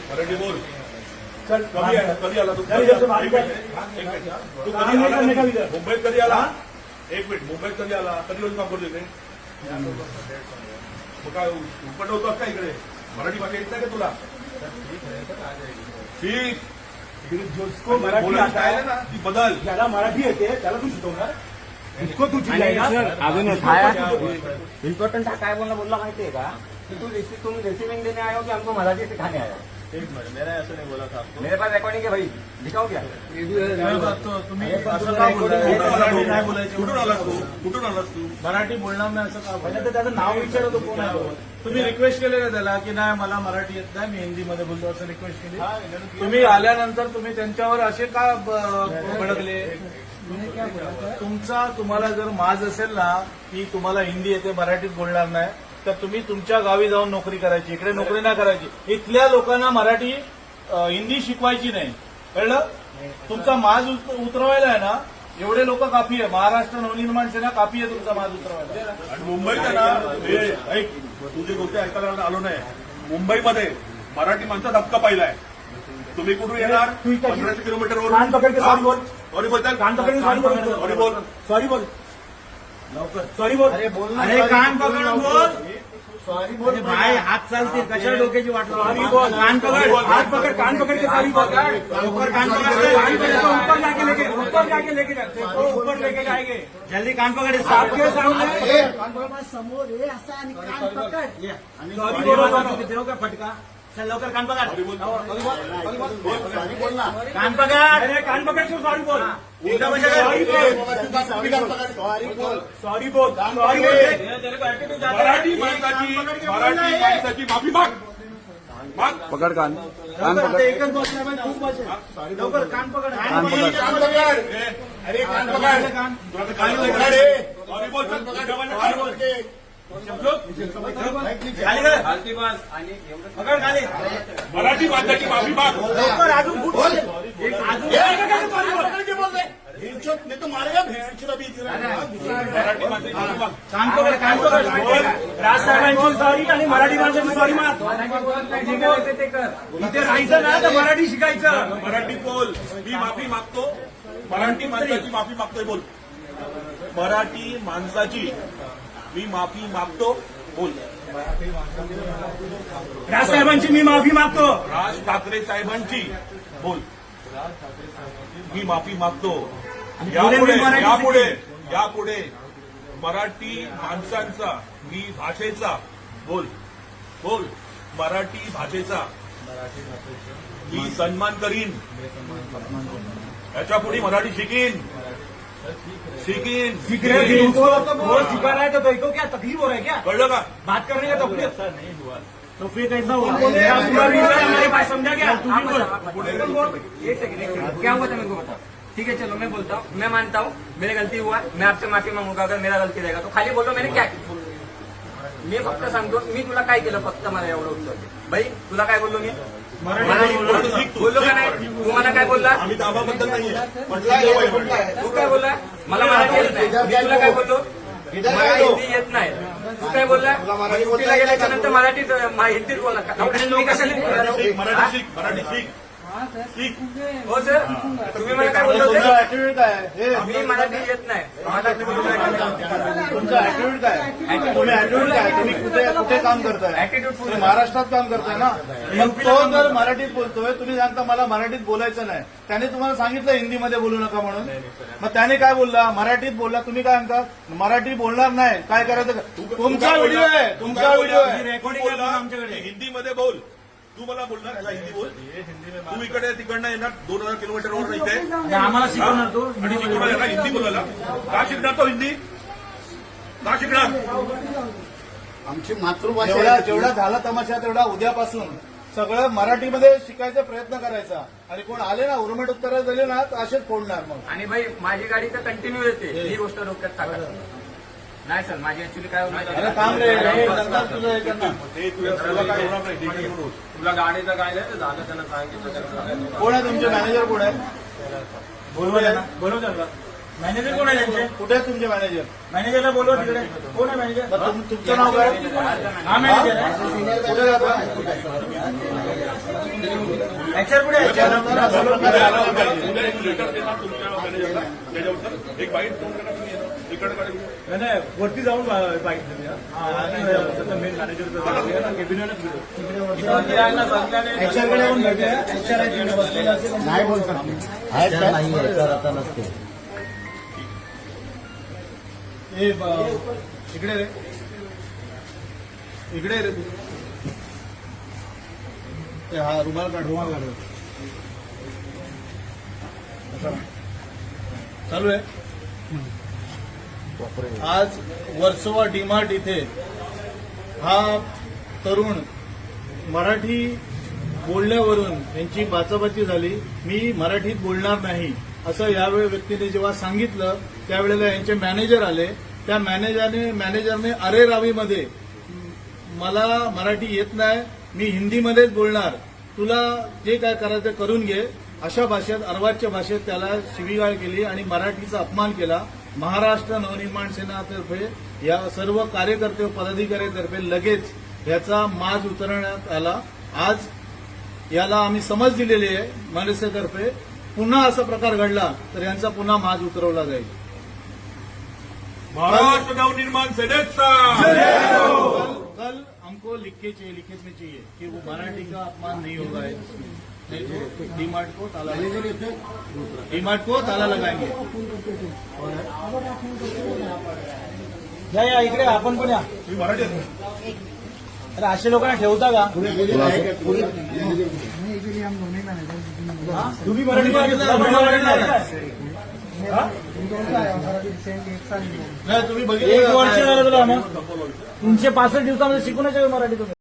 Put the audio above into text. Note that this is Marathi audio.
मराठी बोल. चल कधी आला तू? मुंबईत कधी आला? एक मिनिट, मुंबईत कधी आला? कधी रोज काम करतो इथे? काय उपट होतो का इकडे? मराठी भाषा येत नाही का तुला? ठीक. जिसको मराठी आता है ना ती बदल. ज्याला मराठी येते त्याला तू शिकवणार. इसको तू अजून इम्पोर्टेंट काय बोलला माहितीये का कि तुम रेसिपिंग देने आए हो कि हमको मराठी सिखाने आए हो? एक मिनिट, मैंने ऐसा नहीं बोला था आपको. मेरे पास रिकॉर्डिंग है भाई, दिखाओ क्या? तुम्ही असं का बोलताय? मराठी नाही बोलायची. कुठून आलास तू? कुठून आलास तू? मराठी बोलणार नाही असं का पहिले तर त्याचं नाव विचारतो कोण आहे. तुम्ही रिक्वेस्ट केले का त्याला की नाही मला मराठी येत नाही, मी हिंदीमध्ये बोलतो असं रिक्वेस्ट केली? तुम्ही आल्यानंतर तुम्ही त्यांच्यावर असे का भडकले? तुम्हाला जर माज असेल ना की तुम्हाला हिंदी येते, मराठीत बोलणार नाही, तर तुम्ही तुमच्या गावी जाऊन नोकरी करायची, इकडे नोकरी नाही करायची. इथल्या लोकांना मराठी हिंदी शिकवायची नाही, कळलं? तुमचा माज उतरवायला आहे ना एवढे लोक काफी आहे. महाराष्ट्र नवनिर्माण सेना काफी आहे तुमचा माज उतरवायला. आणि मुंबईत आहे ना, ऐक, तुझे गोष्टी ऐकायला आलो नाही. मुंबईमध्ये मराठी माणसात हक्क पाहिलाय. तुम्ही कुठून येणार? 1500 किलोमीटरवर. कान पकड के सॉरी बोल. सॉरी बोलताय? कान पकड के सॉरी बोल. सॉरी बोल. सॉरी बोल. सॉरी बोल. अरे बोल ना. अरे कान पकड बोल. सॉरी बोल भाई. हात चालते कशा डोक्याची वाट लावली? सॉरी बोल. कान पकड़, हाथ पकड़, कान पकड़ के सॉरी बोल. ऊपर कान पकड़, कान पकड़ को ऊपर जाके लेके जाते हो, ऊपर लेके जाएंगे. जल्दी कान पकड़. आपके सामने समोर हे असा आणि कान पकड. सॉरी बोलो. देऊ का फटका? चल लवकर कान पकड़. सॉरी बोल. सॉरी बोल ना. कान पकड़. अरे कान पकड़ क्यों सॉरी बोल? उलटा म्हणजे सॉरी बोल. सॉरी बोल. सॉरी बोल. सॉरी बोल. मराठी माणसाची माफी माग. पकड़ कान. कान पकड़. एकच बसणार पण खूप बसेल. लवकर कान पकड़. कान पकड. अरे कान पकड. सॉरी बोल. सॉरी बोल के. खाली कर. पकड़ खाली. मराठी माणसाची माफी माग. लवकर अजून फूट. बोल. सॉरी बोल. पकड के बोल दे. नहीं तो मारेगा भेड़ भी. मराठी माणसाची माफी माग. कान पकड. कान पकड. राजसाहेबांची सॉरी आणि मराठी माणसाची सॉरी मार. इथे राहायचं ना तर मराठी शिकायचं. मराठी बोल. मी माफी मागतो. मराठी माणसाची माफी मागतोय बोल. मराठी माणसाची मी माफी मागतो बोल. राजसाहेबांची मी माफी मागतो. राज ठाकरे साहेबांची बोल. मी माफी मागतो. यापुढे मराठी माणसांचा मी भाषेचा बोल. बोल. मराठी भाषेचा मी सन्मान करीन. याच्या पुढे मराठी शिकीन. सीख रहे हो वो सिखा रहा है तो इसको क्या तकलीफ हो रहा है क्या? कळलं का? बात करने का तकलीफ तो फिर कैसा हुआ? हमारे पास समझा क्या? एक सेकंड क्या हुआ था मेरे को बताओ. ठीक है चलो मैं बोलता हूँ, मैं मानता हूँ मेरी गलती हुआ, मैं आपसे माफी मांगूंगा अगर मेरा गलती रहेगा तो. खाली बोलो मैंने क्या केलं. मी फक्त सांगतो मी तुला काय केलं फक्त मला एवढं उत्तर दे. भाई तुला काय बोललो मी? बोललो का नाही? तू मला काय बोलला? आम्ही दाबाबद्दल नाहीये. तू काय बोलला? मला मराठी येत नाही. मी तुला काय बोललो? मला हिंदी येत नाही. तू काय बोलला? हिंदीला गेल्याच्या नंतर मराठीत हिंदीत बोला. तुम्ही कशाला मराठी शिक. मराठी शिक. शिक. हो सर तुम्ही मला काय बोललो होते? ऍटिट्यूड काय? मी मराठी येत नाही. मला तुमचा ऍटिट्यूड काय? तुम्ही ऍटिट्यूड काय? तुम्ही कुठे काम करताय? ऍटिट्यूड तुम्ही महाराष्ट्रात काम करताय ना. मग तो जर मराठीत बोलतोय, तुम्ही सांगता मला मराठीत बोलायचं नाही. त्याने तुम्हाला सांगितलं हिंदीमध्ये बोलू नका म्हणून. मग त्याने काय बोलला? मराठीत बोलला. तुम्ही काय म्हणता? मराठी बोलणार नाही. काय करायचं? तुमचा व्हिडिओ आहे. तुमचा व्हिडिओ आहे. रेकॉर्डिंग आहे आमच्याकडे. हिंदीमध्ये बोल. तू मला बोलणार याला हिंदी बोल. तू इकडे तिकडनं येणार 2000 किलोमीटरवर इथे आम्हाला शिकवणार तू आणि शिकवणार याला हिंदी बोलायला. का शिकणार तो हिंदी? का शिकणार? आमची मातृभाषा. जेवढा झाला तमाशा तेवढा उद्यापासून सगळं मराठीमध्ये शिकायचा प्रयत्न करायचा. आणि कोण आले ना उर्मट उत्तर दिले ना तर असेच फोडणार मग. आणि भाई माझी गाडी तर कंटिन्यू येते. ही गोष्ट डोक्यात टाका. नाही सर माझी ऍक्च्युली काय होणार अरे काम रे नंतर तुझं हे करणार. ते तुला काय होणार नाही. तुला गाडीचं काय नाही झालं त्यांना सांगितलं. कोण आहे तुमचे मॅनेजर? कोण आहे? बोलवा त्यांना, बोलव त्यांना. मॅनेजर कोण आहे त्यांचे? कुठे आहे तुमचे मॅनेजर? मॅनेजरला बोलवा तिकडे. कोण आहे मॅनेजर? तुमचं नाव काय? हा मॅनेजर आहे. कुठे राहता? HR कुठे आहे? HR? उद्या एक लेटर देणार तुमच्या मॅनेजरला त्याच्यावर एक बाईट फोन करा तुम्ही इकडे काढा. नाही, वरती जाऊन पाहिजे. मेन मॅनेजरचं कॅबिनेटच HR कडे पण भेटले. HR आहे तिकडे बसलेले असेल. नाही बोलतात नाही आता नसते. इकडे रे, इकडे रे तू. ते हा रुमाल काढ. चालू आहे. आज वर्सोवा डीमार्ट इथे हा तरुण मराठी बोलण्यावरून यांची बाचाबाची झाली. मी मराठीत बोलणार नाही असं यावेळी व्यक्तीने जेव्हा सांगितलं त्यावेळेला यांचे मॅनेजर आले. त्या मॅनेजरने अरे रावीमध्ये मला मराठी येत नाही, मी हिंदीमध्येच बोलणार, तुला जे काय करायचं करून घे अशा भाषेत, अर्वाच्य भाषेत त्याला शिवीगाळ केली आणि मराठीचा अपमान केला. महाराष्ट्र नवनिर्माण सेनातर्फे या सर्व कार्यकर्ते व पदाधिकाऱ्यांतर्फे लगेच याचा माज उतरवण्यात आला. आज याला आम्ही समज दिलेली आहे मनसेतर्फे. पुन्हा असा प्रकार घडला तर यांचा पुन्हा माज उतरवला जाईल. महाराष्ट्र नवनिर्माण सेनेचा कल हमको लिख में चाहिए कि वो मराठी का अपमान नहीं होगा इसमें. डीमार्ट को ताला लगाएंगे. या इकडे आपण पण या. तुम्ही मराठी आहेत? अरे अशा लोकांना ठेवता का? तुम्ही मराठी नाही तुम्ही एक बघितलं वर्ष झालं तुला मग 365 दिवसामध्ये शिकूनच मराठी तुम्ही.